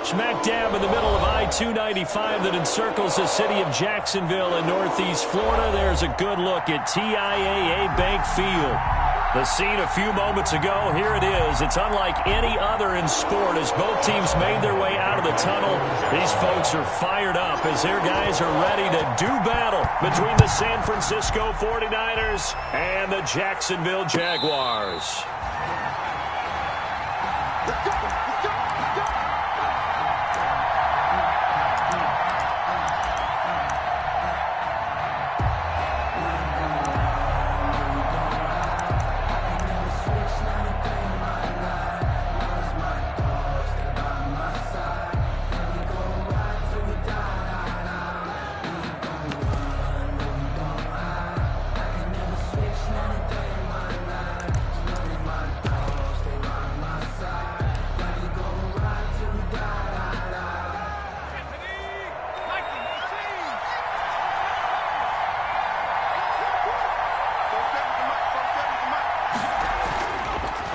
Smack dab in the middle of I-295 that encircles the city of Jacksonville in northeast Florida. There's a good look at TIAA Bank Field. The scene a few moments ago, here it is. It's unlike any other in sport as both teams made their way out of the tunnel. These folks are fired up as their guys are ready to do battle between the San Francisco 49ers and the Jacksonville Jaguars.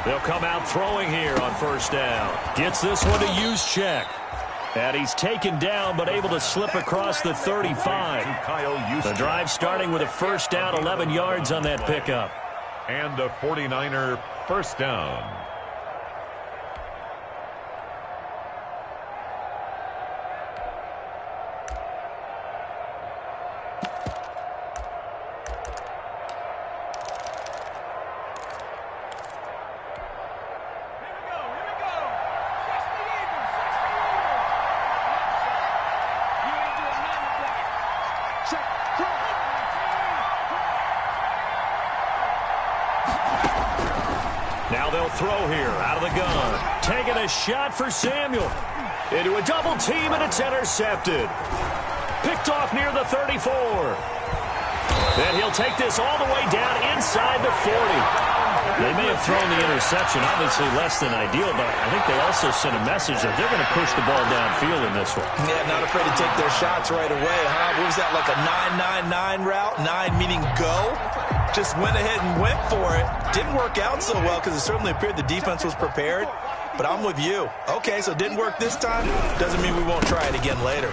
They'll come out throwing here on first down. Gets this one to use check. And he's taken down but able to slip across the 35. The drive starting with a first down, 11 yards on that pickup. And a 49er first down. Now they'll throw here out of the gun. Taking a shot for Samuel. Into a double team, and it's intercepted. Picked off near the 34. Then he'll take this all the way down inside the 40. They may have thrown the interception, obviously less than ideal, but I think they also sent a message that they're going to push the ball downfield in this one. Yeah, not afraid to take their shots right away, huh? What was that, like a 9-9-9 route? 9 meaning go? Just went ahead and went for it. Didn't work out so well because it certainly appeared the defense was prepared. But I'm with you. Okay, so it didn't work this time. Doesn't mean we won't try it again later.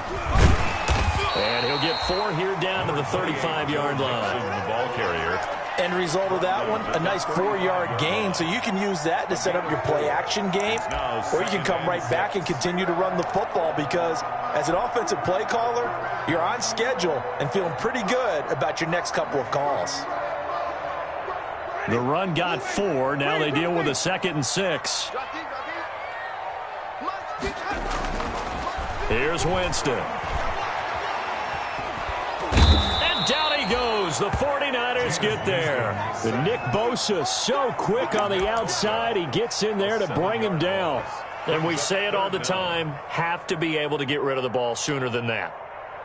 And he'll get 4 here down to the 35-yard line. The ball carrier. End result of that one, a nice 4-yard gain. So you can use that to set up your play-action game. Or you can come right back and continue to run the football because as an offensive play caller, you're on schedule and feeling pretty good about your next couple of calls. The run got 4. Now they deal with a 2nd and 6. Here's Winston. And down he goes. The 49ers get there. The Nick Bosa so quick on the outside. He gets in there to bring him down. And we say it all the time, have to be able to get rid of the ball sooner than that.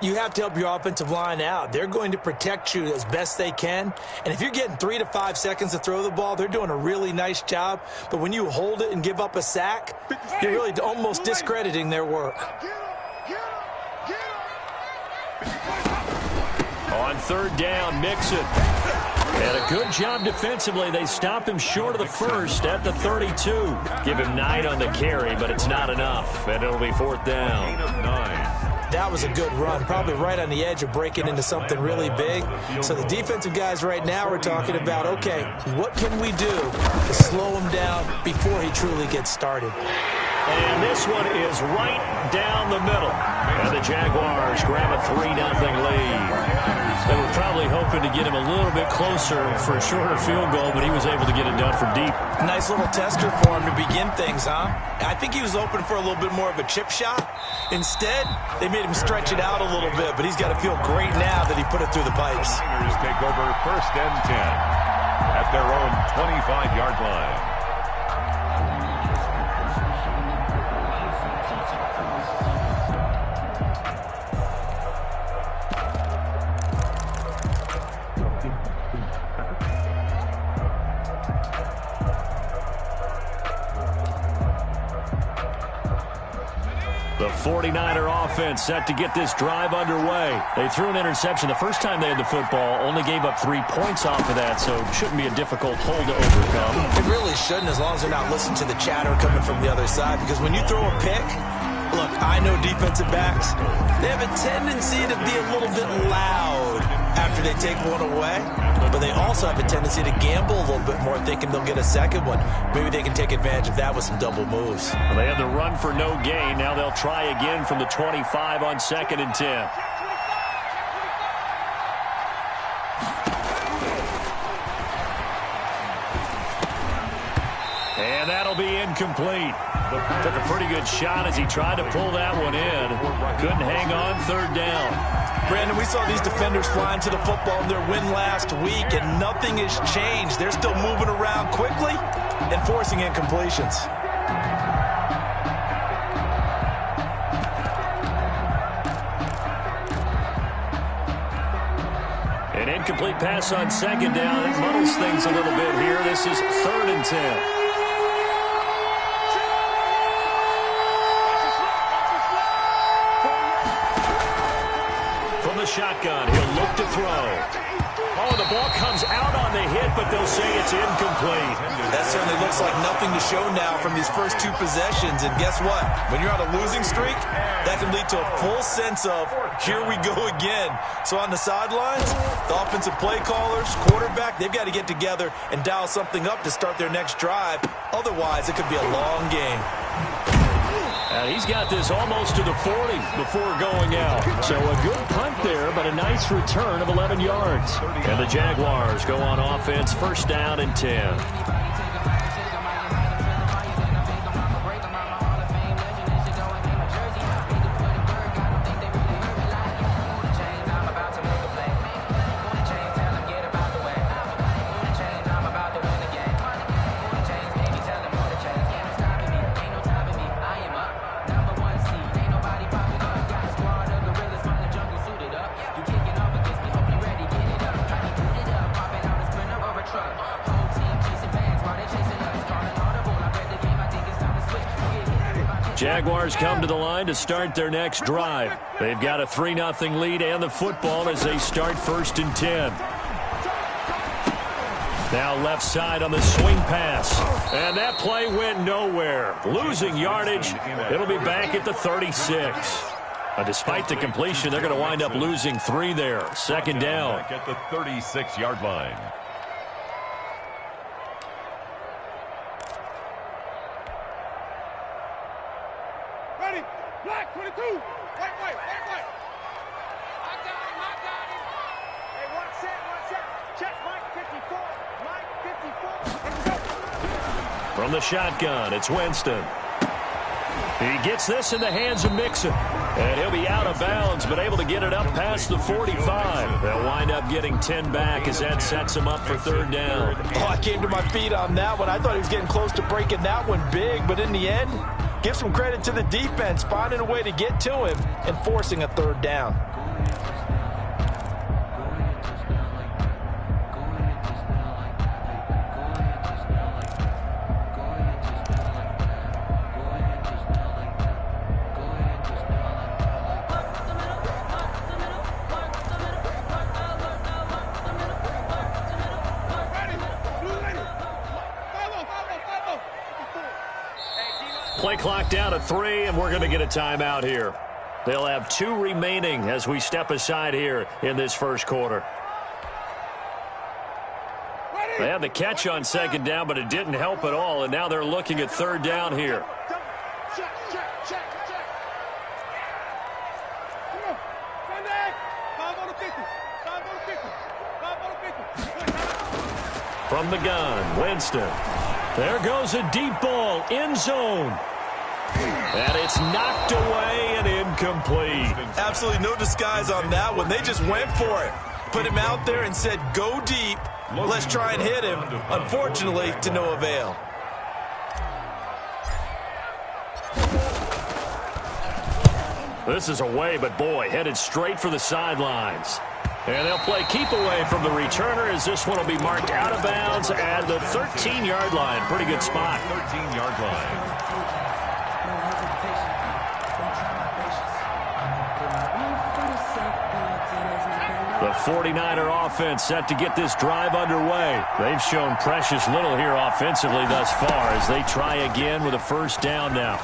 You have to help your offensive line out. They're going to protect you as best they can. And if you're getting 3 to 5 seconds to throw the ball, they're doing a really nice job. But when you hold it and give up a sack, you're really almost discrediting their work. On 3rd down, Mixon. And a good job defensively. They stop him short of the first at the 32. Give him 9 on the carry, but it's not enough. And it'll be 4th down. 9. That was a good run, probably right on the edge of breaking into something really big. So the defensive guys right now are talking about, okay, what can we do to slow him down before he truly gets started? And this one is right down the middle. And the Jaguars grab a 3-0 lead. They were probably hoping to get him a little bit closer for a shorter field goal, but he was able to get it done from deep. Nice little tester for him to begin things, huh? I think he was open for a little bit more of a chip shot. Instead, they made him stretch it out a little bit, but he's got to feel great now that he put it through the pipes. The Niners take over 1st and 10 at their own 25-yard line. The 49er offense set to get this drive underway. They threw an interception the first time they had the football, only gave up 3 points off of that, so it shouldn't be a difficult hole to overcome. It really shouldn't, as long as they're not listening to the chatter coming from the other side, because when you throw a pick, look, I know defensive backs, they have a tendency to be a little bit loud after they take one away, but they also have a tendency to gamble a little bit more, thinking they'll get a second one. Maybe they can take advantage of that with some double moves. Well, they had the run for no gain. Now they'll try again from the 25 on 2nd and 10. And that'll be incomplete. Took a pretty good shot as he tried to pull that one in. Couldn't hang on 3rd down. Brandon, we saw these defenders flying to the football in their win last week, and nothing has changed. They're still moving around quickly and forcing incompletions. An incomplete pass on 2nd down. It muddles things a little bit here. This is 3rd and 10. Shotgun. He'll look to throw. Oh, the ball comes out on the hit, but they'll say it's incomplete. That certainly looks like nothing to show now from these first 2 possessions. And guess what? When you're on a losing streak, that can lead to a full sense of, here we go again. So on the sidelines, the offensive play callers, quarterback, they've got to get together and dial something up to start their next drive. Otherwise, it could be a long game. And he's got this almost to the 40 before going out. So a good punt there, but a nice return of 11 yards. And the Jaguars go on offense, 1st down and 10. Jaguars come to the line to start their next drive. They've got a 3-0 lead and the football as they start 1st and 10. Now left side on the swing pass. And that play went nowhere. Losing yardage. It'll be back at the 36. Despite the completion, they're going to wind up losing 3 there. 2nd down. At the 36-yard line. Black 22. White. I got him. Hey, one set. Check Mike 54. Mike 54. From the shotgun, it's Winston. He gets this in the hands of Mixon. And he'll be out of bounds, but able to get it up past the 45. They'll wind up getting 10 back as that sets him up for 3rd down. Oh, I came to my feet on that one. I thought he was getting close to breaking that one big, but in the end, give some credit to the defense, finding a way to get to him and forcing a 3rd down. Play clock down to 3, and we're going to get a timeout here. They'll have 2 remaining as we step aside here in this 1st quarter. They had the catch on 2nd down, but it didn't help at all, and now they're looking at 3rd down here. Check. Come on. Sunday. 5 on the 50. From the gun, Winston. There goes a deep ball, end zone. And it's knocked away and incomplete. Absolutely no disguise on that one. They just went for it. Put him out there and said, go deep. Let's try and hit him. Unfortunately, to no avail. This is away, but boy, headed straight for the sidelines. And they'll play keep away from the returner as this one will be marked out of bounds at the 13-yard line. Pretty good spot. 13-yard line. The 49er offense set to get this drive underway. They've shown precious little here offensively thus far as they try again with a first down now.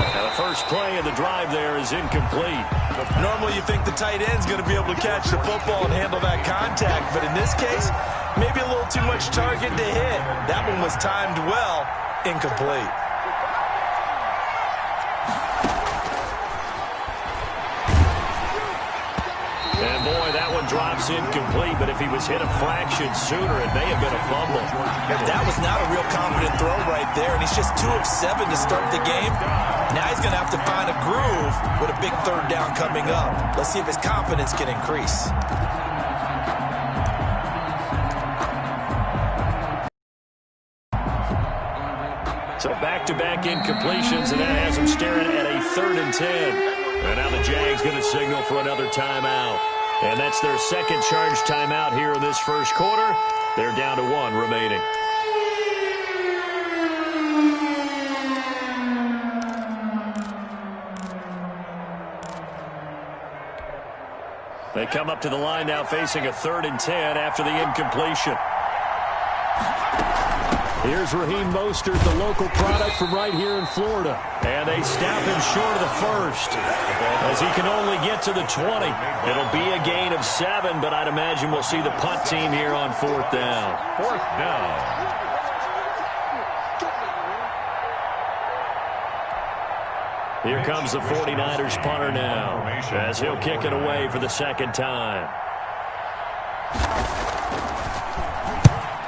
Now the first play of the drive there is incomplete. Normally you think the tight end's going to be able to catch the football and handle that contact, but in this case, maybe a little too much target to hit. That one was timed well, incomplete. And boy, that one drops incomplete, but if he was hit a fraction sooner, it may have been a fumble. That was not a real confident throw right there, and he's just 2 of 7 to start the game. Now he's going to have to find a groove with a big third down coming up. Let's see if his confidence can increase. So back-to-back incompletions, and that has him staring at a 3rd and 10. And now the Jags going to signal for another timeout. And that's their second charge timeout here in this first quarter. They're down to 1 remaining. They come up to the line now facing a 3rd and 10 after the incompletion. Here's Raheem Mostert, the local product from right here in Florida. And they snap him short of the first as he can only get to the 20. It'll be a gain of 7, but I'd imagine we'll see the punt team here on 4th down. 4th down. Here comes the 49ers punter now as he'll kick it away for the second time.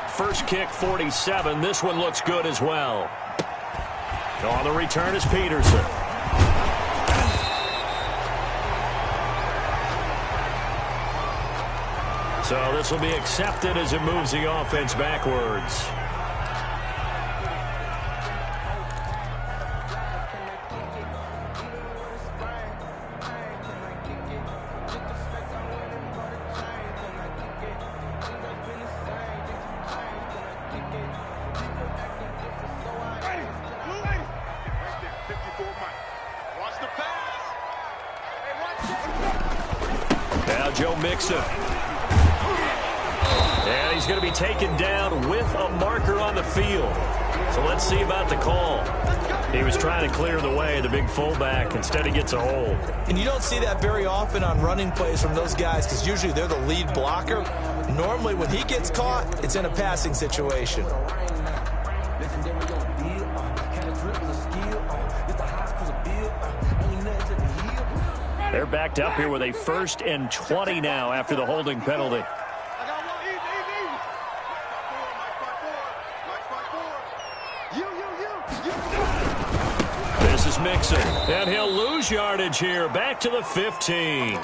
First kick, 47. This one looks good as well. On the return is Peterson. So this will be accepted as it moves the offense backwards. Now Joe Mixon. And he's going to be taken down with a marker on the field. So let's see about the call. He was trying to clear the way, the big fullback. Instead he gets a hold. And you don't see that very often on running plays from those guys because usually they're the lead blocker. Normally when he gets caught, it's in a passing situation. They're backed up here with a 1st and 20 now after the holding penalty. This is Mixon, and he'll lose yardage here, back to the 15.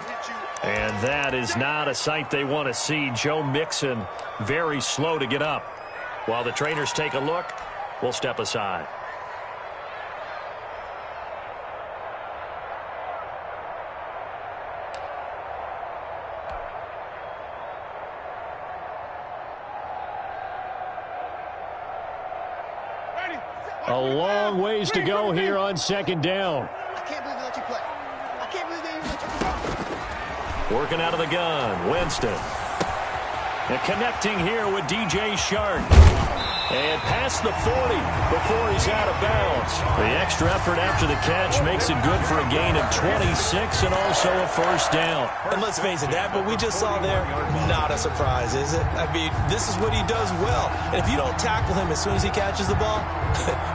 And that is not a sight they want to see. Joe Mixon very slow to get up. While the trainers take a look, we'll step aside. A long ways to go here on 2nd down. I can't believe they let you play. I can't believe they even let you play. Working out of the gun, Winston. And connecting here with DJ Shark. And past the 40 before he's out of bounds. The extra effort after the catch makes it good for a gain of 26 and also a 1st down. And let's face it, that what we just saw there, not a surprise, is it? I mean, this is what he does well. And if you don't tackle him as soon as he catches the ball,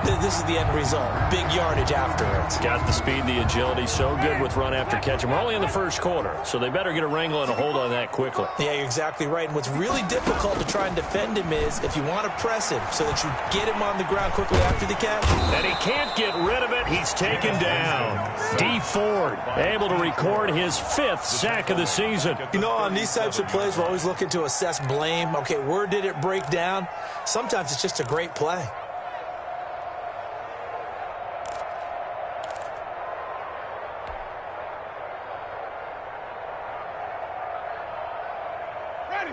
this is the end result. Big yardage after it. Got the speed, the agility, so good with run after catch. And we're only in the first quarter, so they better get a wrangle and a hold on that quickly. Yeah, you're exactly right. And what's really difficult to try and defend him is if you want to press him so that you get him on the ground quickly after the catch. And he can't get rid of it. He's taken down. D. Ford able to record his 5th sack of the season. You know, on these types of plays, we're always looking to assess blame. Okay, where did it break down? Sometimes it's just a great play.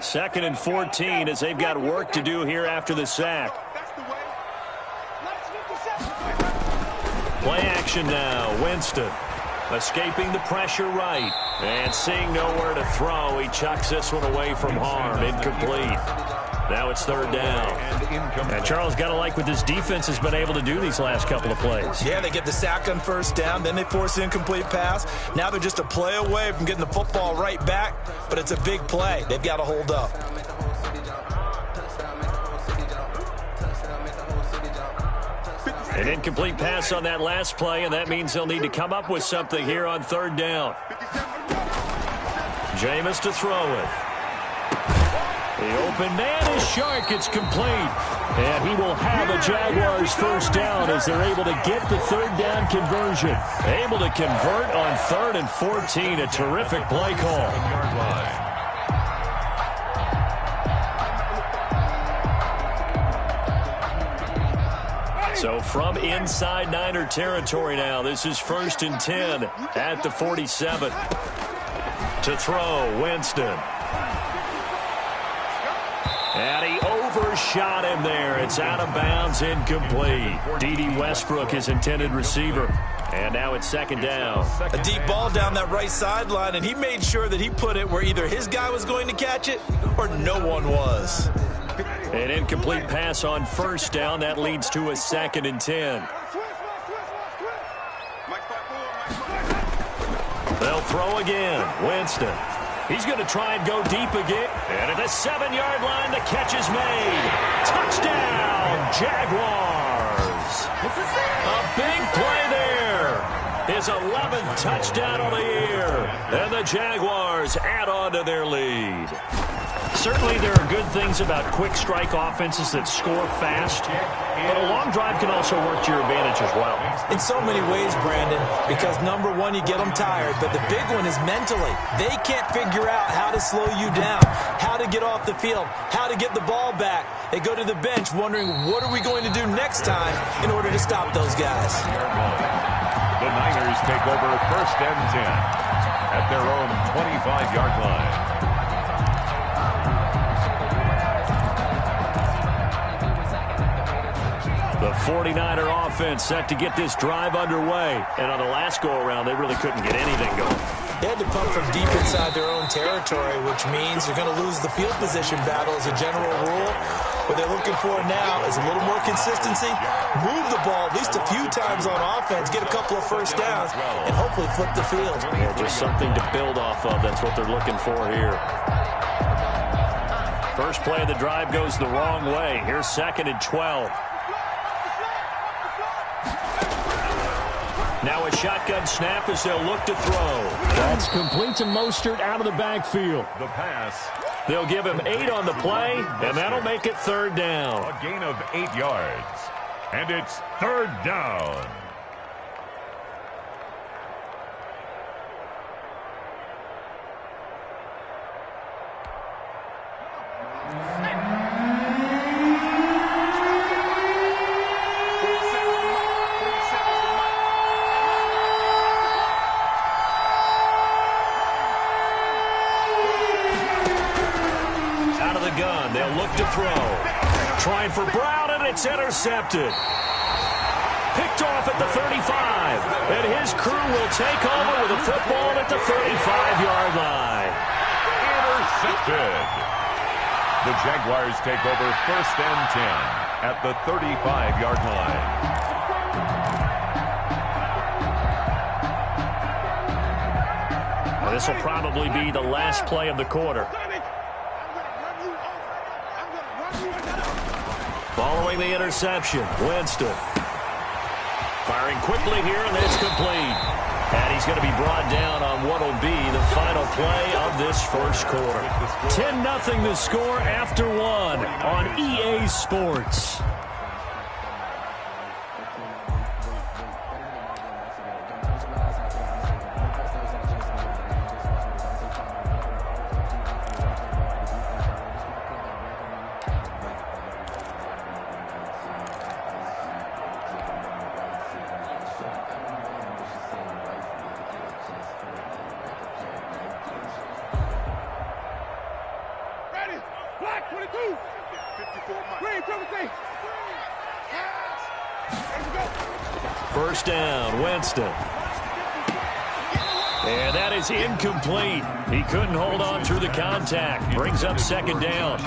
Second and 14 as they've got work to do here after the sack. Play action now. Winston escaping the pressure right. And seeing nowhere to throw, he chucks this one away from harm. Incomplete. Now it's third down. And Charles, got to like what this defense has been able to do these last couple of plays. Yeah, they get the sack on first down, then they force the incomplete pass. Now they're just a play away from getting the football right back, but it's a big play. They've got to hold up. An incomplete pass on that last play, and that means they'll need to come up with something here on third down. Jameis to throw it. The open man is Shark. It's complete. And he will have a Jaguars first down as they're able to get the third down conversion. Able to convert on 3rd and 14. A terrific play call. So from inside Niner territory now, this is 1st and 10 at the 47. To throw, Winston. And he overshot him there. It's out of bounds, incomplete. D.D. Westbrook, his intended receiver. And now it's 2nd down. A deep ball down that right sideline, and he made sure that he put it where either his guy was going to catch it or no one was. An incomplete pass on 1st down. That leads to a 2nd and 10. They'll throw again. Winston. He's going to try and go deep again. And at the 7-yard line, the catch is made. Touchdown, Jaguars. A big play there. His 11th touchdown of the year. And the Jaguars add on to their lead. Certainly there are good things about quick strike offenses that score fast, but a long drive can also work to your advantage as well. In so many ways, Brandon, because number one, you get them tired, but the big one is mentally. They can't figure out how to slow you down, how to get off the field, how to get the ball back. They go to the bench wondering, what are we going to do next time in order to stop those guys? The Niners take over 1st and 10 at their own 25-yard line. The 49er offense set to get this drive underway. And on the last go-around, they really couldn't get anything going. They had to punt from deep inside their own territory, which means they're going to lose the field position battle as a general rule. What they're looking for now is a little more consistency, move the ball at least a few times on offense, get a couple of first downs, and hopefully flip the field. Yeah, just something to build off of. That's what they're looking for here. First play of the drive goes the wrong way. Here's 2nd and 12. Now a shotgun snap as they'll look to throw. That's complete to Mostert out of the backfield. The pass. They'll give him 8 on the play, and that'll make it 3rd down. A gain of 8 yards. And it's 3rd down. To throw. Trying for Brown, and it's intercepted. Picked off at the 35. And his crew will take over with a football at the 35-yard line. Intercepted. The Jaguars take over 1st and 10 at the 35-yard line. Well, this will probably be the last play of the quarter. Following the interception, Winston. Firing quickly here, and it's complete. And he's going to be brought down on what will be the final play of this first quarter. 10-0 the score after 1 on EA Sports. First down, Winston. And that is incomplete. He couldn't hold on through the contact. Brings up second down.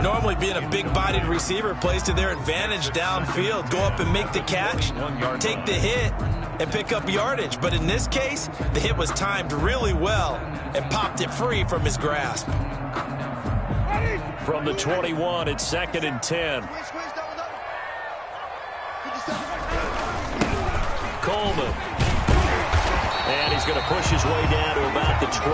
Normally being a big-bodied receiver plays to their advantage downfield. Go up and make the catch, take the hit, and pick up yardage. But in this case, the hit was timed really well and popped it free from his grasp. From the 21, it's 2nd and 10. Coleman. And he's going to push his way down to about the 12.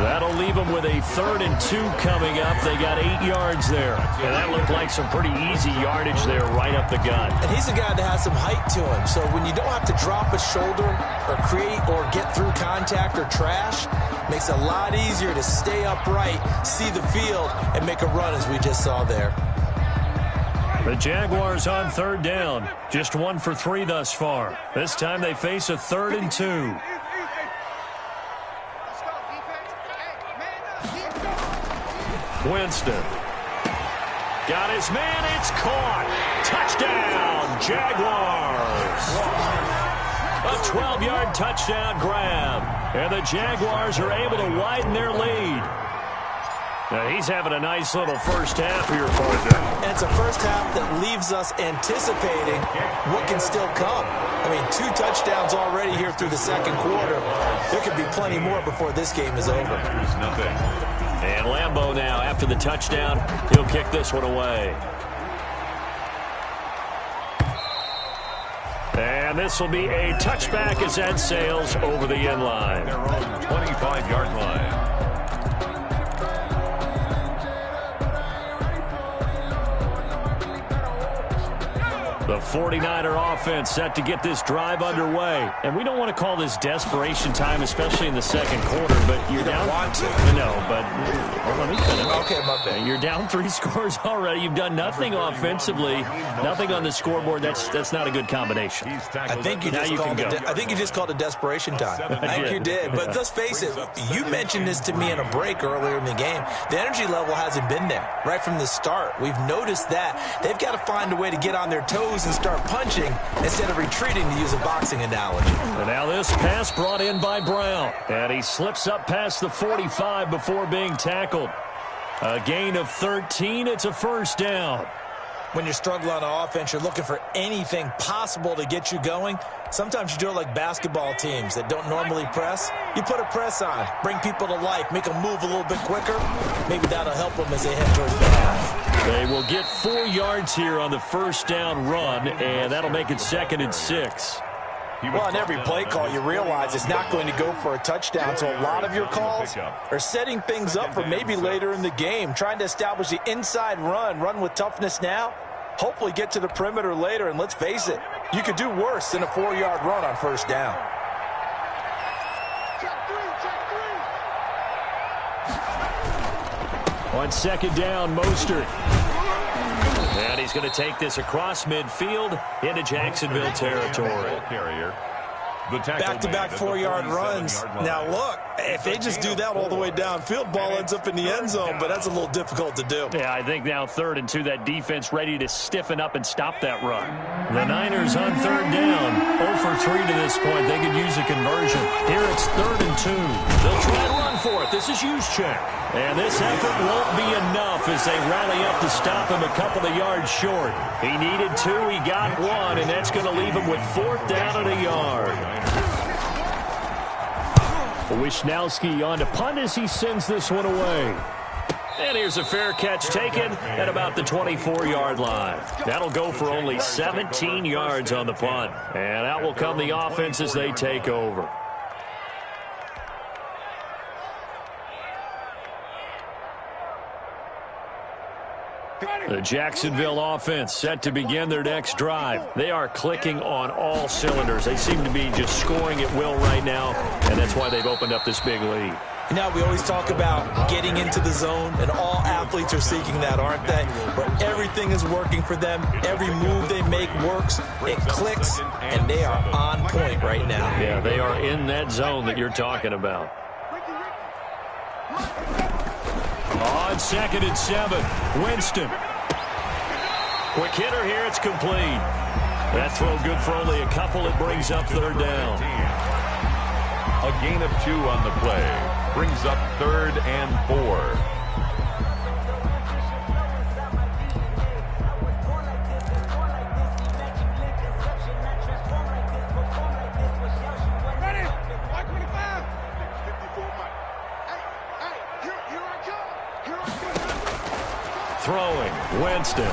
That'll leave him with a 3rd and 2 coming up. They got 8 yards there. And that looked like some pretty easy yardage there right up the gut. And he's a guy that has some height to him. So when you don't have to drop a shoulder or create or get through contact or trash, makes it a lot easier to stay upright, see the field, and make a run as we just saw there. The Jaguars on 3rd down. Just 1 for 3 thus far. This time they face a 3rd and 2. Winston. Got his man. It's caught. Touchdown, Jaguars. A 12-yard touchdown grab. And the Jaguars are able to widen their lead. Now, he's having a nice little first half here for them. And it's a first half that leaves us anticipating what can still come. I mean, 2 touchdowns already here through the second quarter. There could be plenty more before this game is over. And Lambeau now, after the touchdown, he'll kick this one away. And this will be a touchback as that sails over the end line. Their own 25-yard line. The 49er offense set to get this drive underway. And we don't want to call this desperation time, especially in the second quarter, but you're down. Want to. No, but let me finish. Okay, my bad. You're down 3 scores already. You've done nothing offensively, nothing on the scoreboard. That's not a good combination. I think you just called it desperation time. I think you did. But let's face it, you mentioned this to me in a break earlier in the game. The energy level hasn't been there right from the start. We've noticed that. They've got to find a way to get on their toes and start punching instead of retreating, to use a boxing analogy. And now this pass brought in by Brown. And he slips up past the 45 before being tackled. A gain of 13. It's a first down. When you're struggling on offense, you're looking for anything possible to get you going. Sometimes you do it like basketball teams that don't normally press. You put a press on, bring people to life, make them move a little bit quicker. Maybe that'll help them as they head towards the half. They will get 4 yards here on the first down run, and that'll make it 2nd and 6. Well, in every play call, you realize it's not going to go for a touchdown, so a lot of your calls are setting things up for maybe later in the game, trying to establish the inside run with toughness now, hopefully get to the perimeter later, and let's face it, you could do worse than a 4-yard run on first down. On 2nd down, Mostert. And he's going to take this across midfield into Jacksonville territory. Back-to-back 4-yard runs. Now, look, if they just do that all the way downfield, ball ends up in the end zone, but that's a little difficult to do. Yeah, I think now 3rd and 2, that defense ready to stiffen up and stop that run. The Niners on 3rd down, 0 for 3 to this point. They could use a conversion. Here it's 3rd and 2. They'll try to run for it. This is Juszczyk. And this effort won't be enough as they rally up to stop him a couple of yards short. He needed 2, he got 1, and that's going to leave him with 4th down and a yard. Wishnowski on to punt as he sends this one away. And here's a fair catch taken at about the 24-yard line. That'll go for only 17 yards on the punt. And out will come the offense as they take over. The Jacksonville offense set to begin their next drive. They are clicking on all cylinders. They seem to be just scoring at will right now, and that's why they've opened up this big lead. Now, we always talk about getting into the zone, and all athletes are seeking that, aren't they? Where everything is working for them. Every move they make works. It clicks, and they are on point right now. Yeah, they are in that zone that you're talking about. On 2nd and 7, Winston. Quick hitter here, it's complete. That throw good for only a couple. It brings up 3rd down. A gain of 2 on the play. Brings up 3rd and 4. Throwing, Winston.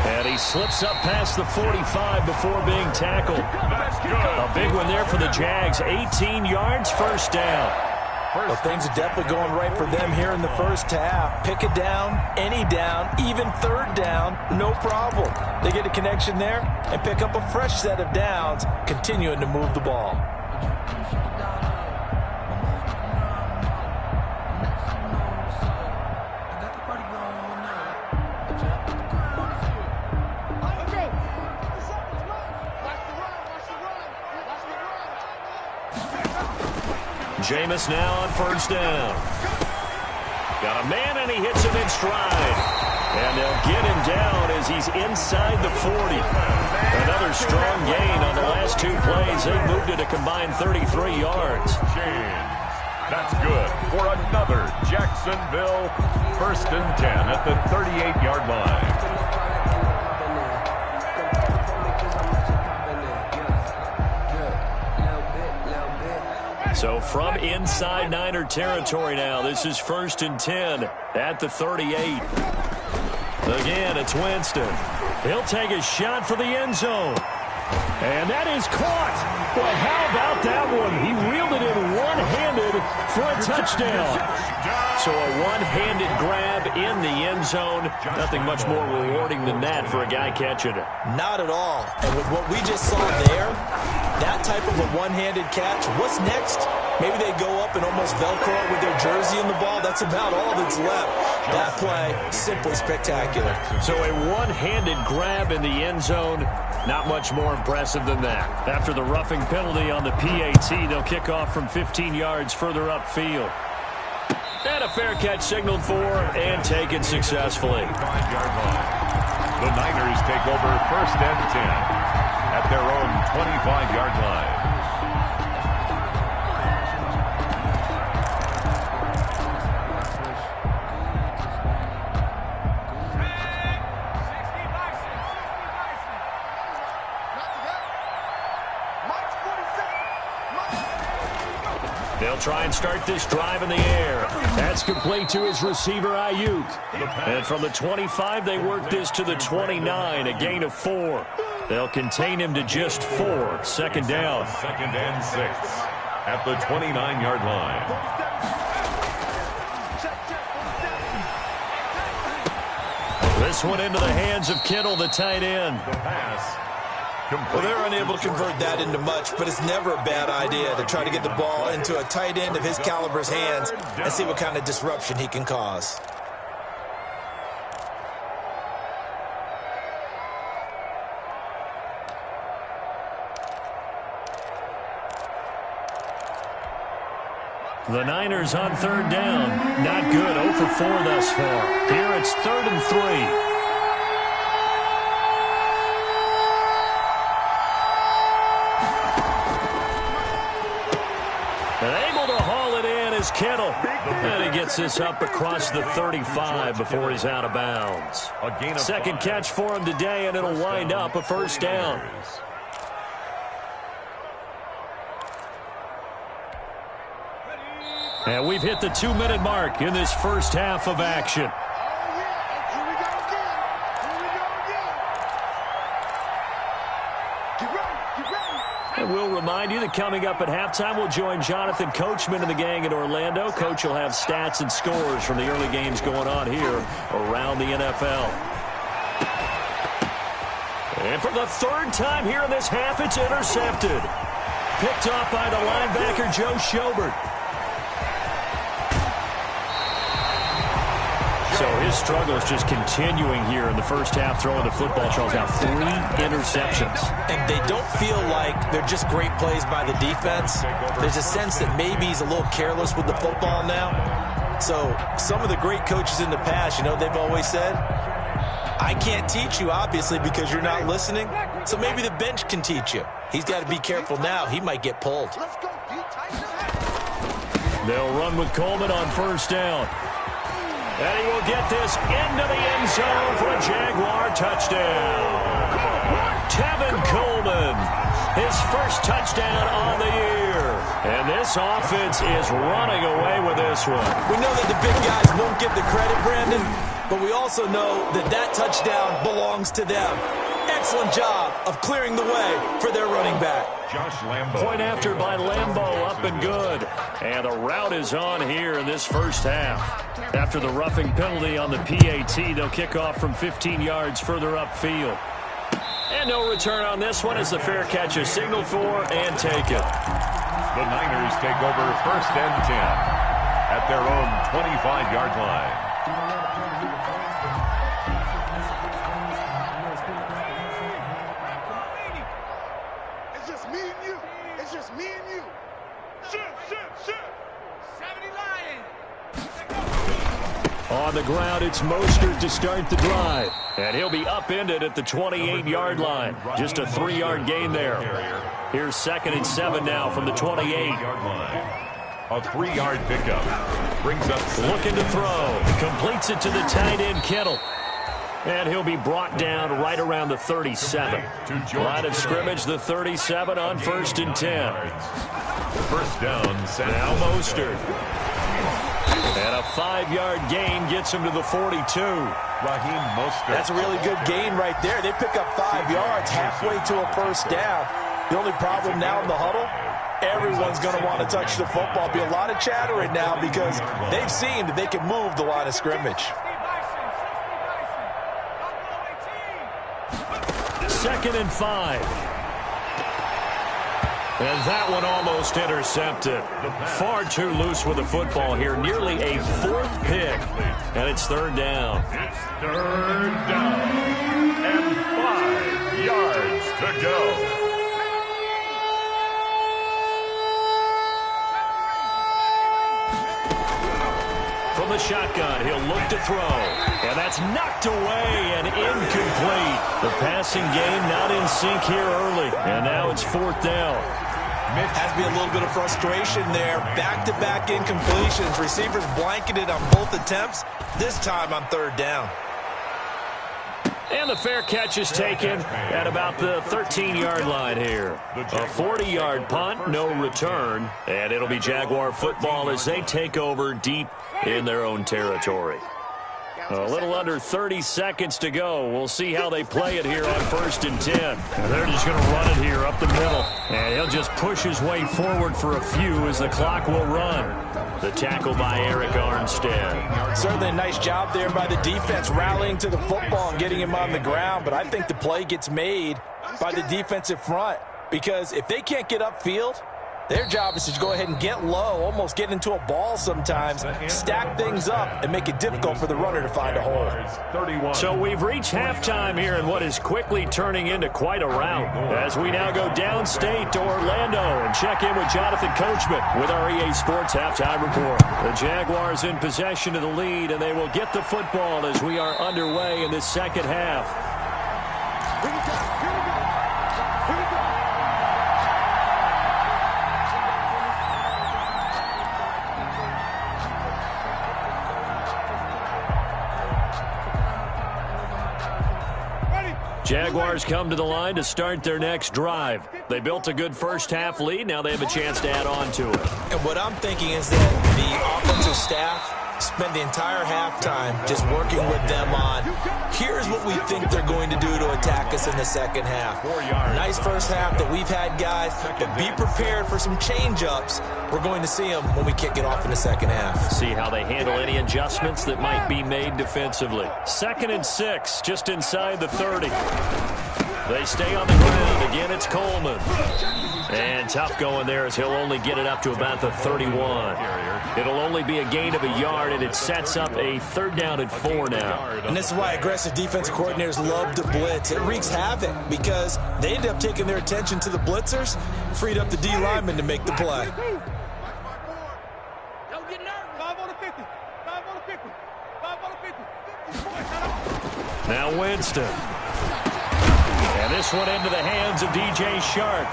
And he slips up past the 45 before being tackled. That's good. A big one there for the Jags. 18 yards, first down. Well, things are definitely going right for them here in the first half. Pick it down, any down, even 3rd down, no problem. They get a connection there and pick up a fresh set of downs, continuing to move the ball. Jameis now on first down. Got a man, and he hits him in stride. And they'll get him down as he's inside the 40. Another strong gain on the last 2 plays. They moved it a combined 33 yards. That's good for another Jacksonville 1st and 10 at the 38-yard line. So from inside Niner territory now, this is 1st and 10 at the 38. Again, it's Winston. He'll take a shot for the end zone. And that is caught. Well, how about that one? He reeled it in one-handed for a touchdown. So a one-handed grab in the end zone. Nothing much more rewarding than that for a guy catching it. Not at all. And with what we just saw there, that type of a one-handed catch, what's next? Maybe they go up and almost Velcro with their jersey in the ball. That's about all that's left. That play, simply spectacular. So a one-handed grab in the end zone, not much more impressive than that. After the roughing penalty on the PAT, they'll kick off from 15 yards further upfield. And a fair catch signaled for and taken successfully. 5-yard line. The Niners take over 1st and 10 at their own 25-yard line. They'll try and start this drive in the air. That's complete to his receiver, Ayuk. And from the 25, they work this to the 29, a gain of 4. They'll contain him to just 4. 2nd down. 2nd and 6 at the 29-yard line. This one into the hands of Kittle, the tight end. The pass. Well, they're unable to convert that into much, but it's never a bad idea to try to get the ball into a tight end of his caliber's hands and see what kind of disruption he can cause. The Niners on 3rd down. Not good. 0 for 4 thus far. Here it's 3rd and 3. Kittle. And he gets this up across the 35 before he's out of bounds. 2nd catch for him today, and it'll wind up a 1st down. And we've hit the 2-minute mark in this first half of action. And we'll remind you that coming up at halftime, we'll join Jonathan Coachman and the gang in Orlando. Coach will have stats and scores from the early games going on here around the NFL. And for the 3rd time here in this half, it's intercepted. Picked off by the linebacker, Joe Schobert. So his struggle is just continuing here in the first half, throwing the football. Charles, now 3 interceptions. And they don't feel like they're just great plays by the defense. There's a sense that maybe he's a little careless with the football now. So some of the great coaches in the past, you know, they've always said, I can't teach you, obviously, because you're not listening. So maybe the bench can teach you. He's got to be careful now. He might get pulled. Let's go, They'll run with Coleman on first down. And he will get this into the end zone for a Jaguar touchdown. Tevin Coleman, his first touchdown on the year. And this offense is running away with this one. We know that the big guys won't get the credit, Brandon, but we also know that that touchdown belongs to them. Excellent job of clearing the way for their running back. Josh Lambo. Point after by Lambo, up and good. And the route is on here in this first half. After the roughing penalty on the PAT, they'll kick off from 15 yards further upfield. And no return on this one as the fair catch is signaled for and taken. The Niners take over first and 10 at their own 25-yard line. It's just me and you. It's just me and you. Shoot. 70 Lions. On the ground, it's Mostert to start the drive. And he'll be upended at the 28-yard line. Just a 3-yard gain there. Here's 2nd and 7 now from the 28. A 3-yard pickup. Brings up looking to throw. Completes it to the tight end, Kittle. And he'll be brought down right around the 37. Line of scrimmage, the 37 on 1st and 10. First down. Now Mostert. And a 5-yard gain gets him to the 42. Raheem Mostert. That's a really good gain right there. They pick up 5 yards halfway to a first down. The only problem now in the huddle, everyone's going to want to touch the football. Be a lot of chattering now because they've seen that they can move the line of scrimmage. 2nd and 5. And that one almost intercepted. Far too loose with the football here. Nearly a 4th pick. And it's 3rd down. It's 3rd down. And 5 yards to go. From the shotgun, he'll look to throw. And that's knocked away and incomplete. The passing game not in sync here early. And now it's 4th down. Has to be a little bit of frustration there. Back-to-back incompletions. Receivers blanketed on both attempts. This time on 3rd down. And the fair catch is taken at about the 13-yard line here. A 40-yard punt, no return. And it'll be Jaguar football as they take over deep in their own territory. A little under 30 seconds to go. We'll see how they play it here on 1st and 10. And they're just going to run it here up the middle. And he'll just push his way forward for a few as the clock will run. The tackle by Eric Armstead. Certainly a nice job there by the defense rallying to the football and getting him on the ground. But I think the play gets made by the defensive front. Because if they can't get upfield, their job is to go ahead and get low, almost get into a ball sometimes, stack things up, and make it difficult for the runner to find a hole. So we've reached halftime here in what is quickly turning into quite a rout. As we now go downstate to Orlando and check in with Jonathan Coachman with our EA Sports Halftime Report. The Jaguars in possession of the lead, and they will get the football as we are underway in this second half. Jaguars come to the line to start their next drive. They built a good first half lead. Now they have a chance to add on to it. And what I'm thinking is that the offensive staff spent the entire halftime just working with them on, here's what we think they're going to do to attack us in the second half. Nice first half that we've had, guys, but be prepared for some change-ups. We're going to see them when we kick it off in the second half. See how they handle any adjustments that might be made defensively. 2nd and 6, just inside the 30. They stay on the ground. Again, it's Coleman. And tough going there as he'll only get it up to about the 31. It'll only be a gain of a yard, and it sets up a 3rd down and 4 now. And this is why aggressive defensive coordinators love to blitz. It wreaks havoc because they end up taking their attention to the blitzers, freed up the D lineman to make the play. Don't get nervous. 5 on the 50. 5 on the 50. 5 on the 50. Now Winston. And this one into the hands of DJ Shark.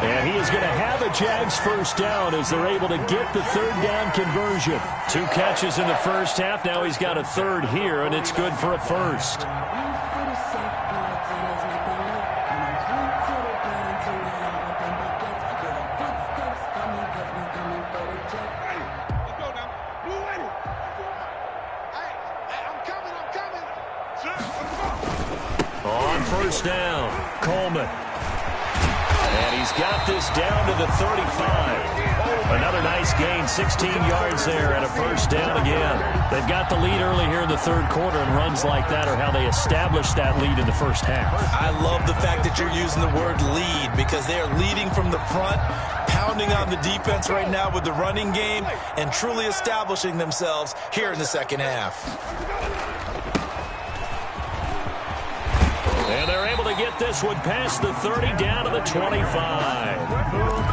And he is going to have a Jags first down as they're able to get the third down conversion. 2 catches in the first half. Now he's got a third here, and it's good for a first. On first down, Coleman. And he's got this down to the 35. Another nice gain, 16 yards there and a first down again. They've got the lead early here in the third quarter, and runs like that are how they established that lead in the first half. I love the fact that you're using the word lead because they are leading from the front, pounding on the defense right now with the running game, and truly establishing themselves here in the second half. And they're able to get this one past the 30 down to the 25.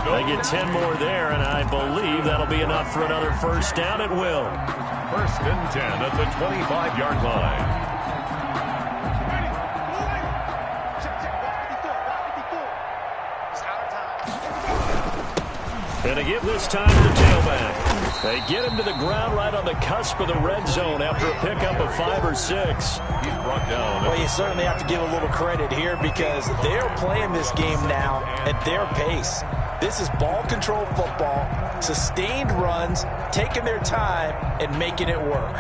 They get 10 more there, and I believe that'll be enough for another first down. It will. First and 10 at the 25-yard line. And to give this time to the tailback. They get him to the ground right on the cusp of the red zone after a pickup of 5 or 6. He's brought down. Well, you certainly have to give a little credit here because they're playing this game now at their pace. This is ball control football, sustained runs, taking their time, and making it work.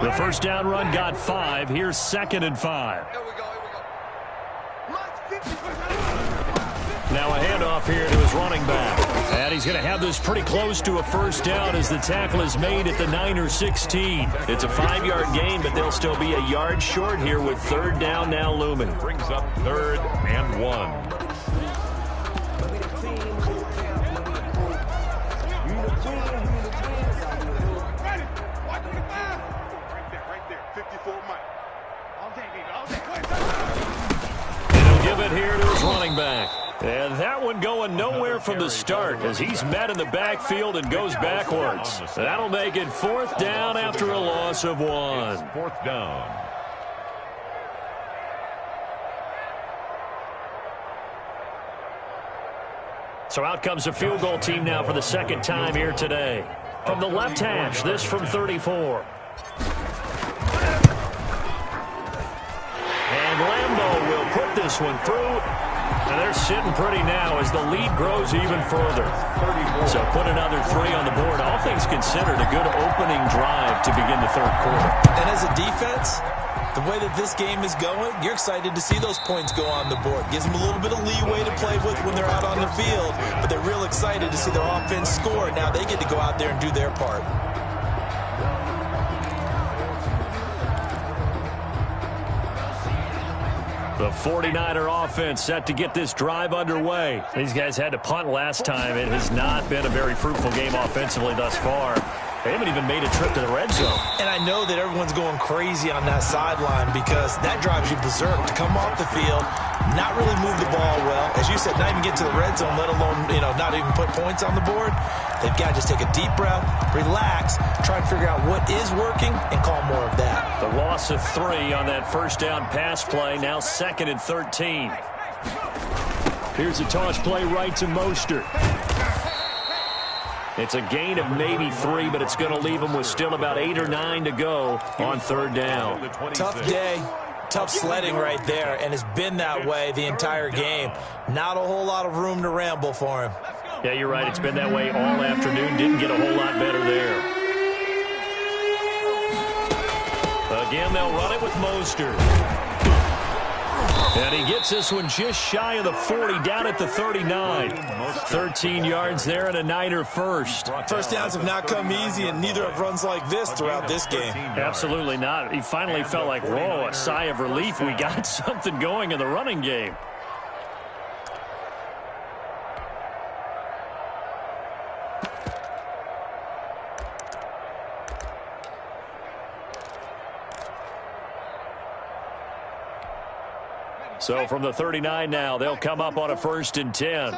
The first down run got 5. Here's 2nd and 5. Now a handoff here to his running back. And he's going to have this pretty close to a first down as the tackle is made at the 9 or 16. It's a 5-yard gain, but they'll still be a yard short here with third down now looming. Brings up 3rd and 1. And he'll give it here to his running back. And that one going nowhere from the start as he's met in the backfield and goes backwards. That'll make it 4th down after a loss of 1. 4th down. So out comes a field goal team now for the second time here today. From the left hash, this from 34. And Lambeau will put this one through. And they're sitting pretty now as the lead grows even further. So put another 3 on the board. All things considered, a good opening drive to begin the third quarter. And as a defense, the way that this game is going, you're excited to see those points go on the board. Gives them a little bit of leeway to play with when they're out on the field. But they're real excited to see their offense score. Now they get to go out there and do their part. The 49er offense set to get this drive underway. These guys had to punt last time. It has not been a very fruitful game offensively thus far. They haven't even made a trip to the red zone. And I know that everyone's going crazy on that sideline because that drives you berserk to come off the field, not really move the ball well. As you said, not even get to the red zone, let alone, not even put points on the board. They've got to just take a deep breath, relax, try and figure out what is working, and call more of that. The loss of 3 on that first down pass play, now 2nd and 13. Here's a toss play right to Mostert. It's a gain of maybe 3, but it's going to leave them with still about 8 or 9 to go on third down. Tough day, tough sledding right there, and it's been that way the entire game. Not a whole lot of room to ramble for him. Yeah, you're right. It's been that way all afternoon. Didn't get a whole lot better there. Again, they'll run it with Mostert. And he gets this one just shy of the 40, down at the 39. 13 yards there and a Niner first. First downs have not come easy, and neither have runs like this throughout this game. Absolutely not. He finally felt like, whoa, a sigh of relief. We got something going in the running game. So from the 39 now, they'll come up on a 1st and 10.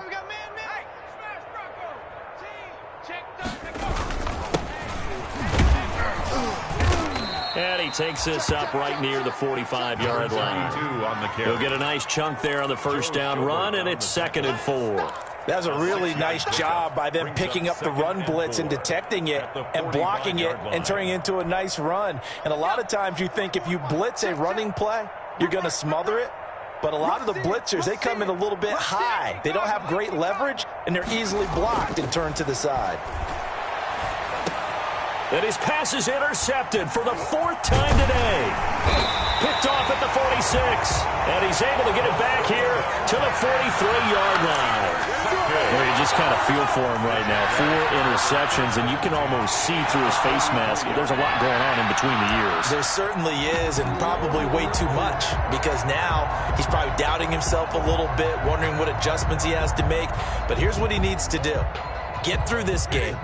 And he takes this up right near the 45-yard line. He'll get a nice chunk there on the first down run, and it's 2nd and 4. That was a really nice job by them picking up the run blitz and detecting it and blocking it and turning it into a nice run. And a lot of times you think if you blitz a running play, you're going to smother it. But a lot of the blitzers, they come in a little bit high. They don't have great leverage, and they're easily blocked and turned to the side. And his pass is intercepted for the 4th time today. Picked off at the 46. And he's able to get it back here to the 43-yard line. Well, you just kind of feel for him right now. 4 interceptions, and you can almost see through his face mask. There's a lot going on in between the ears. There certainly is, and probably way too much, because now he's probably doubting himself a little bit, wondering what adjustments he has to make. But here's what he needs to do. Get through this game.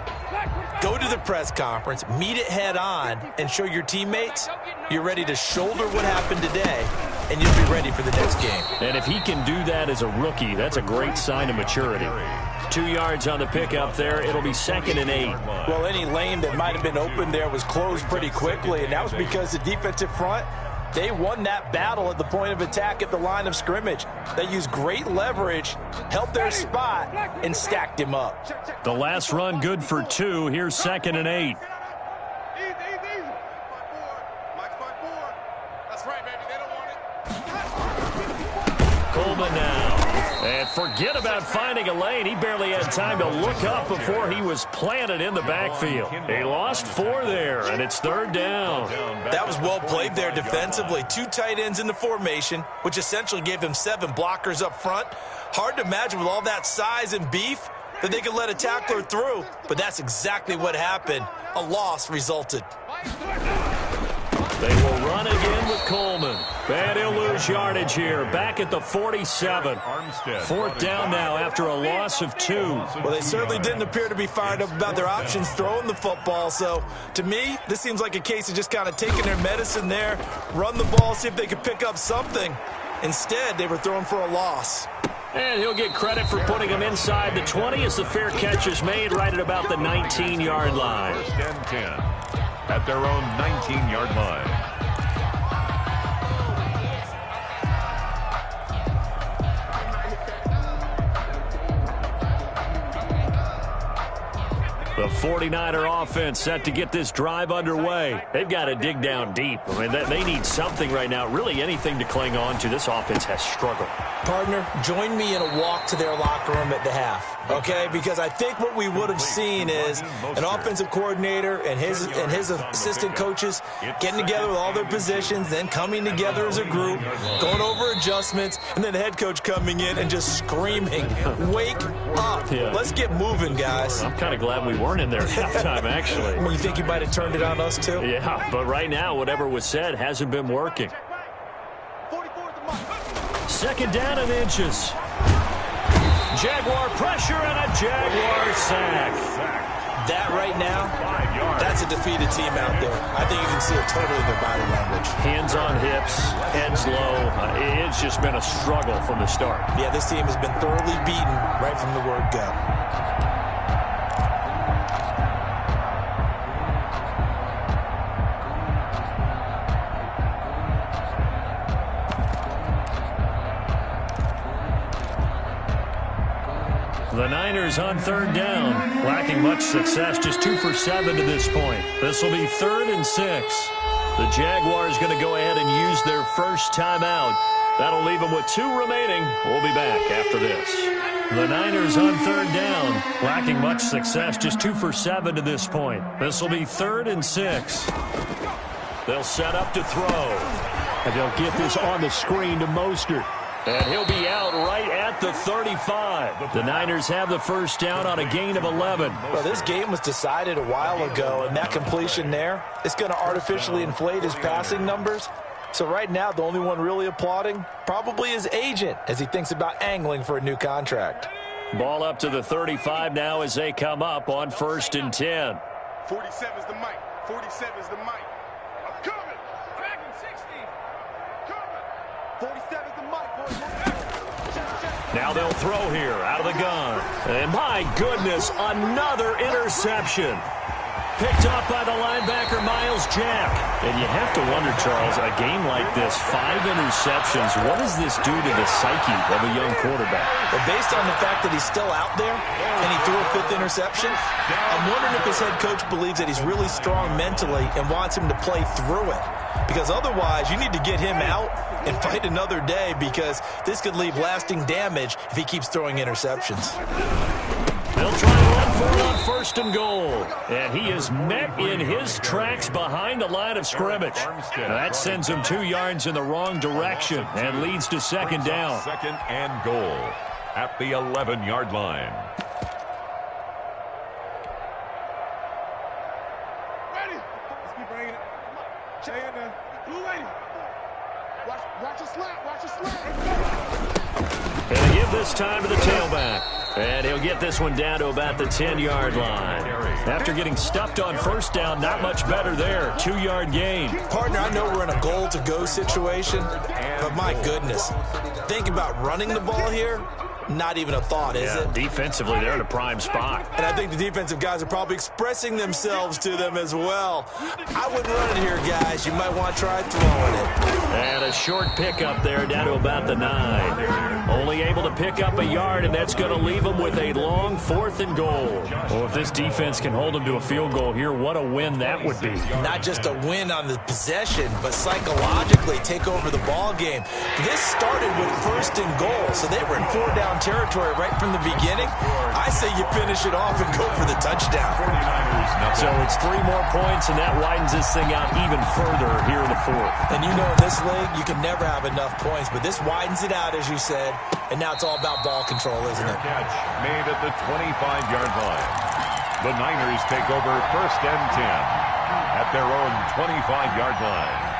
Go to the press conference, meet it head on, and show your teammates you're ready to shoulder what happened today, and you'll be ready for the next game. And if he can do that as a rookie, that's a great sign of maturity. 2 yards on the pickup there. It'll be 2nd and 8. Well, any lane that might have been open there was closed pretty quickly, and that was because the defensive front, they won that battle at the point of attack at the line of scrimmage. They used great leverage, held their spot, and stacked him up. The last run good for 2. Here's 2nd and 8. Coleman now. And forget about finding a lane. He barely had time to look up before he was planted in the backfield. He lost 4 there, and it's 3rd down. That was well played there defensively. 2 tight ends in the formation, which essentially gave them 7 blockers up front. Hard to imagine with all that size and beef that they could let a tackler through, but that's exactly what happened. A loss resulted. They will run again with Coleman. And he'll lose yardage here. Back at the 47. 4th down now after a loss of 2. Well, they certainly didn't appear to be fired up about their options throwing the football. So, to me, this seems like a case of just kind of taking their medicine there, run the ball, see if they could pick up something. Instead, they were throwing for a loss. And he'll get credit for putting him inside the 20 as the fair catch is made right at about the 19-yard line. 1st and 10 at their own 19-yard line. The 49er offense set to get this drive underway. They've got to dig down deep. I mean, they need something right now, really anything to cling on to. This offense has struggled. Partner, join me in a walk to their locker room at the half, okay? Because I think what we would have seen is an offensive coordinator and his assistant coaches getting together with all their positions, then coming together as a group, going over adjustments, and then the head coach coming in and just screaming, wake up. Yeah. Let's get moving, guys. I'm kind of glad we weren't in there at halftime, actually. Well, you think you might have turned it on us, too? Yeah, but right now, whatever was said hasn't been working. 2nd down and inches. Jaguar pressure and a Jaguar sack. That right now, that's a defeated team out there. I think you can see it totally in their body language. Hands on hips, heads low. It's just been a struggle from the start. Yeah, this team has been thoroughly beaten right from the word go. The Niners on 3rd down, lacking much success, just 2 for 7 to this point. This will be 3rd and 6. The Jaguars going to go ahead and use their first timeout. That'll leave them with 2 remaining. We'll be back after this. The Niners on 3rd down, lacking much success, just 2 for 7 to this point. This will be 3rd and 6. They'll set up to throw. And they'll get this on the screen to Mostert. And he'll be out right at the 35. The Niners have the first down on a gain of 11. Well, this game was decided a while ago, and that completion there is going to artificially inflate his passing numbers. So right now, the only one really applauding probably his agent as he thinks about angling for a new contract. Ball up to the 35 now as they come up on 1st and 10. 47 is the mic. 47 is the mic. I'm coming. Dragon 60. Coming. 47 is the mic, boys. Now they'll throw here out of the gun. And my goodness, another interception. picked off by the linebacker, Miles Jack. And you have to wonder, Charles, a game like this, 5 interceptions, what does this do to the psyche of a young quarterback? Well, based on the fact that he's still out there and he threw a 5th interception, I'm wondering if his head coach believes that he's really strong mentally and wants him to play through it. Because otherwise, you need to get him out and fight another day, because this could leave lasting damage if he keeps throwing interceptions. They'll try to run for it on 1st and goal. And he is met in his tracks behind the line of scrimmage. Now that sends him 2 yards in the wrong direction and leads to 2nd down. 2nd and goal at the 11-yard line. Ready? Let's keep bringing it. Jay in there. Blue lady. Watch a slant. Watch a slant. And give this time to the tailback. And he'll get this one down to about the 10-yard line. After getting stuffed on 1st down, not much better there. 2-yard gain. Partner, I know we're in a goal-to-go situation, but my goodness. Think about running the ball here. Not even a thought, is it? Defensively, they're in a prime spot. And I think the defensive guys are probably expressing themselves to them as well. I wouldn't run it here, guys. You might want to try throwing it. And a short pickup there down to about the 9. Only able to pick up a yard, and that's going to leave them with a long 4th and goal. Well, if this defense can hold them to a field goal here, what a win that would be. Not just a win on the possession, but psychologically take over the ball game. This started with 1st and goal, so they were in 4-down territory right from the beginning. I say you finish it off and go for the touchdown. So it's 3 more points, and that widens this thing out even further here in the 4th. And you know in this league, you can never have enough points, but this widens it out, as you said, and now it's all about ball control, isn't it? Catch made at the 25-yard line. The Niners take over 1st and 10 at their own 25-yard line.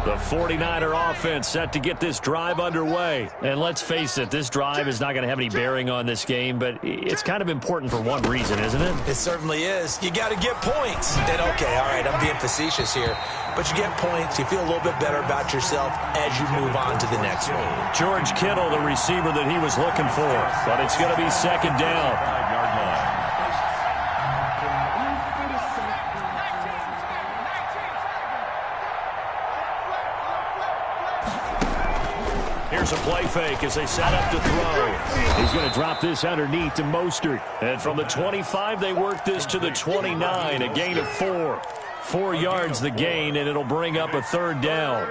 The 49er offense set to get this drive underway. And let's face it, this drive is not going to have any bearing on this game, but it's kind of important for one reason, isn't it? It certainly is. You got to get points. And okay, all right, I'm being facetious here, but you get points, you feel a little bit better about yourself as you move on to the next one. George Kittle, the receiver that he was looking for, but it's going to be 2nd down. 5-yard line. Here's a play fake as they set up to throw. He's going to drop this underneath to Mostert. And from the 25, they work this to the 29, a gain of 4. 4 yards the gain, and it'll bring up a 3rd down.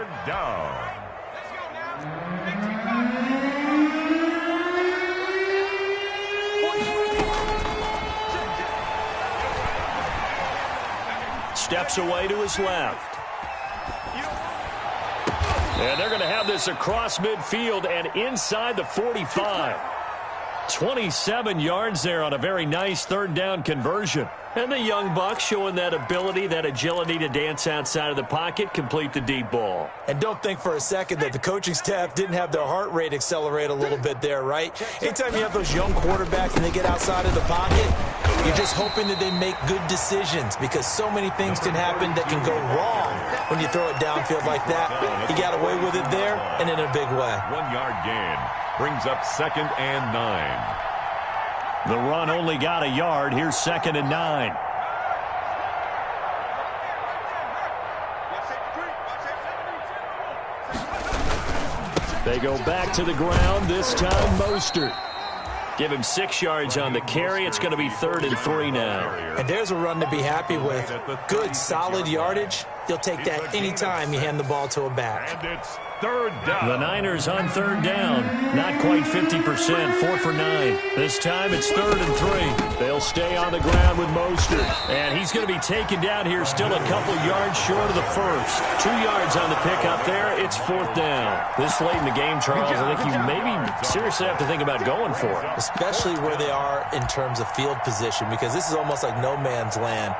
Steps away to his left. And they're going to have this across midfield and inside the 45. 27 yards there on a very nice 3rd down conversion. And the young buck showing that ability, that agility to dance outside of the pocket, complete the deep ball. And don't think for a second that the coaching staff didn't have their heart rate accelerate a little bit there, right? Anytime you have those young quarterbacks and they get outside of the pocket, you're just hoping that they make good decisions, because so many things can happen that can go wrong when you throw it downfield like that. He got away with it there and in a big way. 1-yard gain brings up 2nd and 9. The run only got a yard. Here's 2nd and 9. They go back to the ground, this time Mostert. Give him 6 yards on the carry. It's going to be 3rd and 3 now. And there's a run to be happy with. Good, solid yardage. You'll take that anytime you hand the ball to a back. And it's 3rd down. The Niners on 3rd down. Not quite 50%, 4 for 9. This time it's 3rd and 3. They'll stay on the ground with Mostert. And he's going to be taken down here, still a couple yards short of the first. 2 yards on the pickup there. It's 4th down. This late in the game, Charles, I think you maybe seriously have to think about going for it. Especially where they are in terms of field position, because this is almost like no man's land.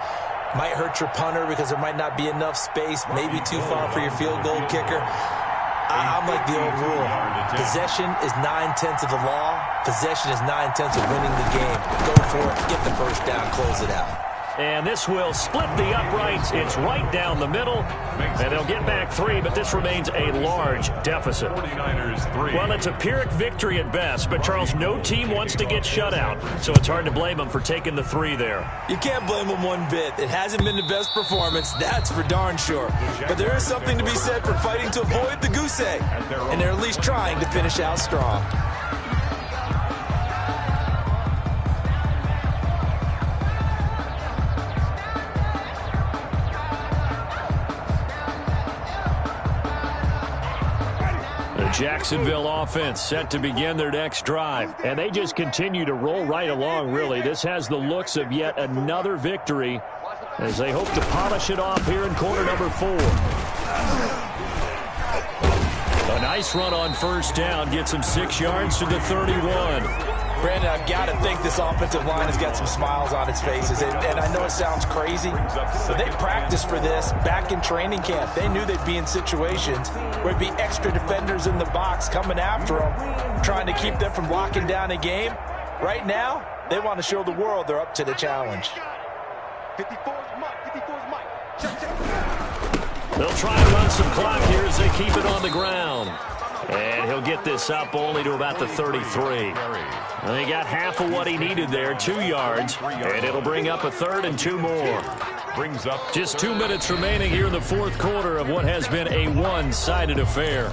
Might hurt your punter because there might not be enough space, maybe too far for your field goal kicker. I'm like the old rule. Possession is 9/10 of the law. Possession is 9/10 of winning the game. Go for it, get the first down, close it out. And this will split the uprights. It's right down the middle. And they'll get back 3, but this remains a large deficit. 49ers 3. Well, it's a Pyrrhic victory at best, but, Charles, no team wants to get shut out, so it's hard to blame them for taking the 3 there. You can't blame them one bit. It hasn't been the best performance, that's for darn sure. But there is something to be said for fighting to avoid the goose egg, and they're at least trying to finish out strong. Jacksonville offense set to begin their next drive, and they just continue to roll right along, really. This has the looks of yet another victory as they hope to polish it off here in quarter number 4. A nice run on first down gets him 6 yards to the 31. Brandon, I've got to think this offensive line has got some smiles on its faces. And I know it sounds crazy, but they practiced for this back in training camp. They knew they'd be in situations where there'd be extra defenders in the box coming after them, trying to keep them from locking down a game. Right now, they want to show the world they're up to the challenge. 54's Mike. Check. They'll try and run some clock here as they keep it on the ground. And he'll get this up only to about the 33. They got half of what he needed there, 2 yards, and it'll bring up a 3rd and 2 more. Brings up just 2 minutes remaining here in the 4th quarter of what has been a one-sided affair.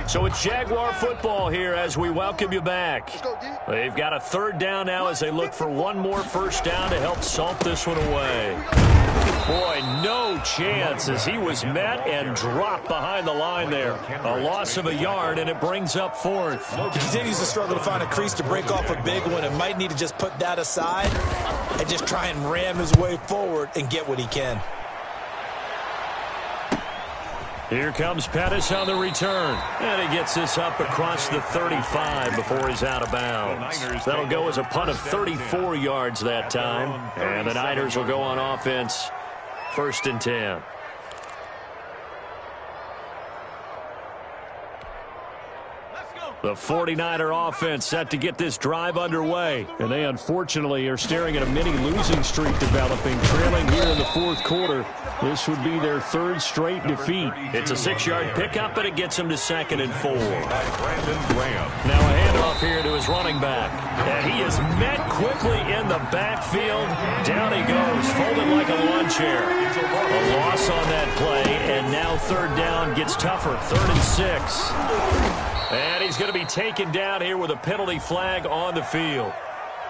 So it's Jaguar football here as we welcome you back. They've got a 3rd down now as they look for one more first down to help salt this one away. Boy, no chance as he was met and dropped behind the line there. A loss of a yard, and it brings up 4th. He continues to struggle to find a crease to break off a big one and might need to just put that aside and just try and ram his way forward and get what he can. Here comes Pettis on the return. And he gets this up across the 35 before he's out of bounds. That'll go as a punt of 34 yards that time. And the Niners will go on offense, 1st and 10. The 49er offense set to get this drive underway. And they unfortunately are staring at a mini losing streak developing, trailing here in the 4th quarter. This would be their 3rd straight defeat. It's a 6-yard pickup, and it gets him to 2nd and 4. Now a handoff here to his running back. And he is met quickly in the backfield. Down he goes, folded like a lawn chair. A loss on that play, and now 3rd down gets tougher, 3rd and 6. And he's going to be taken down here with a penalty flag on the field.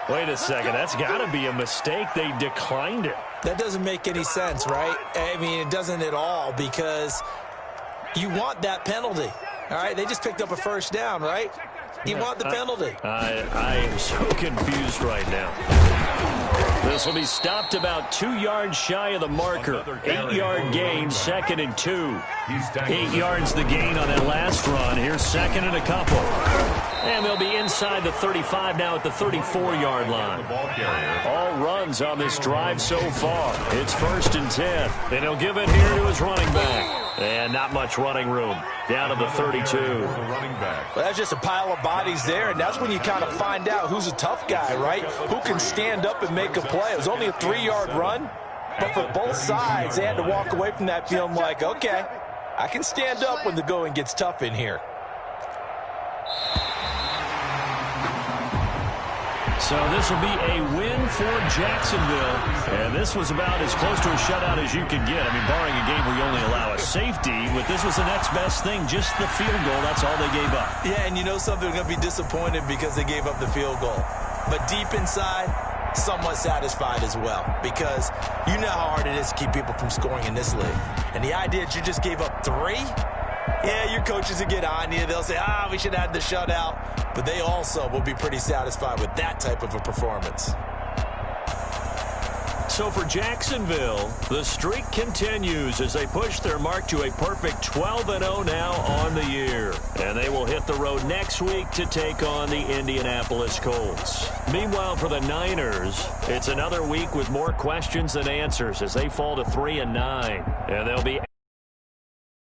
Wait a second, that's got to be a mistake. They declined it. That doesn't make any sense, right? I mean, it doesn't at all, because you want that penalty. All right, they just picked up a first down, right? You want the penalty. I am so confused right now. This will be stopped about 2 yards shy of the marker. 8-yard gain, 2nd and 2. 8 yards the gain on that last run. Here's 2nd and a couple. And they'll be inside the 35 now at the 34-yard line. All runs on this drive so far. It's 1st and 10. And he'll give it here to his running back. And not much running room. Down to the 32. Well, that's just a pile of bodies there, and that's when you kind of find out who's a tough guy, right? Who can stand up and make a play. It was only a 3-yard run, but for both sides, they had to walk away from that feeling like, okay, I can stand up when the going gets tough in here. So this will be a win for Jacksonville. And this was about as close to a shutout as you could get. I mean, barring a game where you only allow a safety, but this was the next best thing, just the field goal. That's all they gave up. Yeah, and you know something, they're going to be disappointed because they gave up the field goal. But deep inside, somewhat satisfied as well, because you know how hard it is to keep people from scoring in this league. And the idea that you just gave up 3, yeah, your coaches will get on you. They'll say, we should have had the shutout. But they also will be pretty satisfied with that type of a performance. So for Jacksonville, the streak continues as they push their mark to a perfect 12-0 now on the year. And they will hit the road next week to take on the Indianapolis Colts. Meanwhile, for the Niners, it's another week with more questions than answers as they fall to 3-9. And they'll be